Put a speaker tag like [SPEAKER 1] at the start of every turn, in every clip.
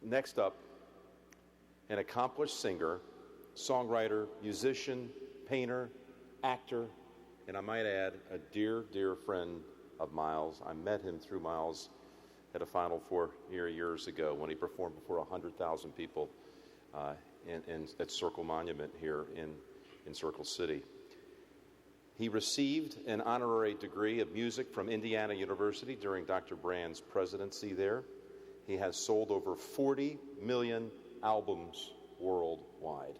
[SPEAKER 1] Next up, an accomplished singer, songwriter, musician, painter, actor, and I might add, a dear, dear friend of Myles. I met him through Myles at a Final Four here years ago when he performed before 100,000 people at Circle Monument here in Circle City. He received an honorary degree of music from Indiana University during Dr. Brand's presidency there. He has sold over 40 million albums worldwide.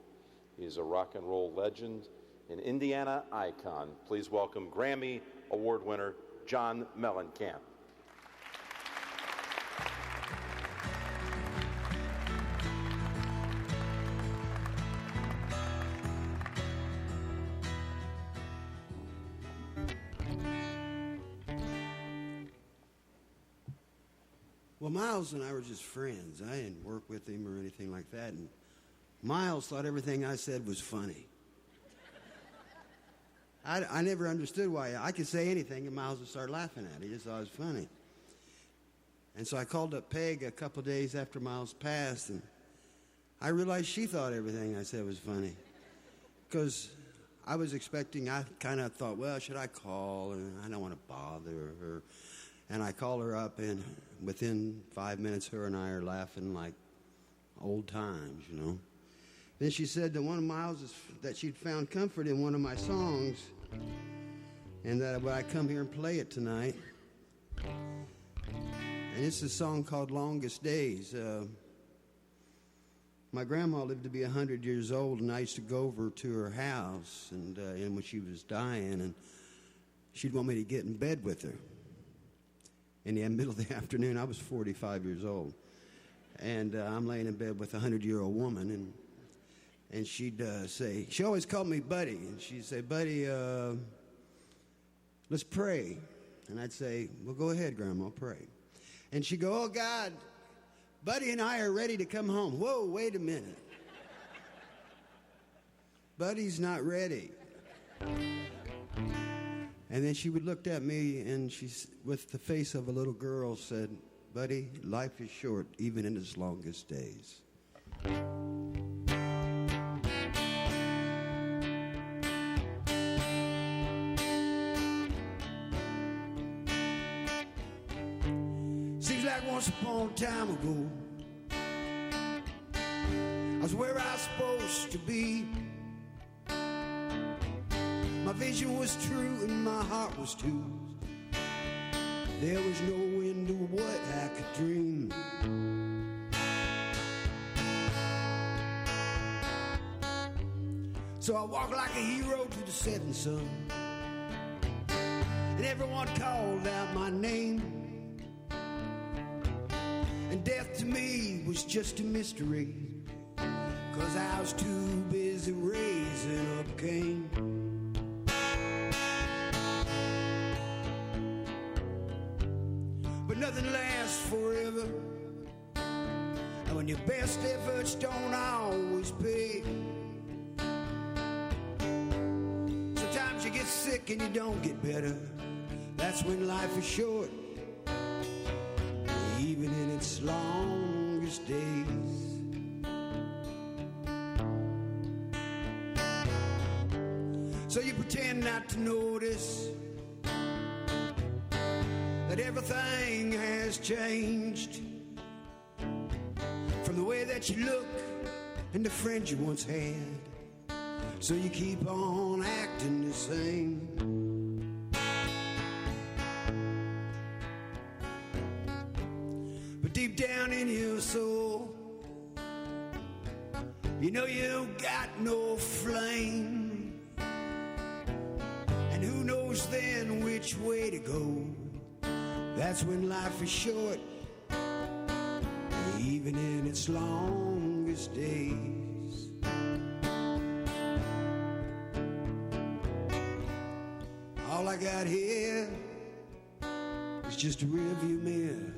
[SPEAKER 1] He's a rock and roll legend, an Indiana icon. Please welcome Grammy Award winner John Mellencamp.
[SPEAKER 2] Well, Myles and I were just friends. I didn't work with him or anything like that. And Myles thought everything I said was funny. I never understood why. I could say anything and Myles would start laughing at it. He just thought it was funny. And so I called up Peg a couple of days after Myles passed, and I realized she thought everything I said was funny. Because I was expecting, I kind of thought, well, should I call? And I don't want to bother her. And I call her up, and within 5 minutes, her and I are laughing like old times, you know. Then she said that one of Myles, that she'd found comfort in one of my songs, and that I come here and play it tonight. And it's a song called Longest Days. My grandma lived to be 100 years old, and I used to go over to her house, and when she was dying, and she'd want me to get in bed with her. In the middle of the afternoon, I was 45 years old, and I'm laying in bed with a 100-year-old woman, and she'd say, she always called me Buddy, and she'd say, Buddy, let's pray. And I'd say, well, go ahead, Grandma, pray. And she'd go, oh, God, Buddy and I are ready to come home. Whoa, wait a minute. Buddy's not ready. And then she would look at me, and she, with the face of a little girl, said, Buddy, life is short, even in its longest days. Seems like once upon a time ago, I was where I was supposed to be. My vision was true and my heart was too. There was no end to what I could dream. So I walked like a hero to the setting sun, and everyone called out my name. And death to me was just a mystery, 'cause I was too busy raising up Cain. But nothing lasts forever, and when your best efforts don't always pay, sometimes you get sick and you don't get better. That's when life is short, even in its longest days. So you pretend not to notice that everything has changed, from the way that you look and the friends you once had. So you keep on acting the same. But deep down in your soul, you know you got no flame. And who knows then which way to go? That's when life is short, even in its longest days. All I got here is just a rearview mirror.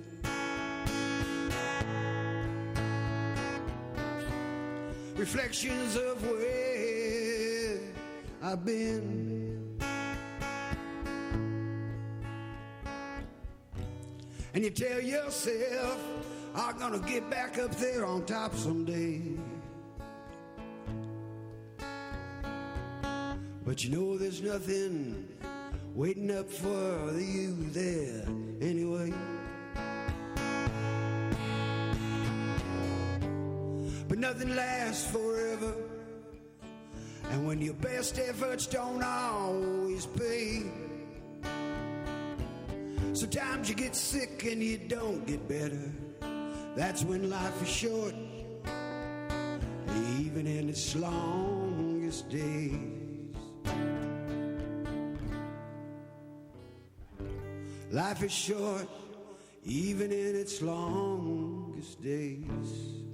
[SPEAKER 2] Reflections of where I've been. And you tell yourself are gonna get back up there on top someday. But you know there's nothing waiting up for you there anyway. But nothing lasts forever, and when your best efforts don't always pay, sometimes you get sick and you don't get better. That's when life is short, even in its longest days. Life is short, even in its longest days.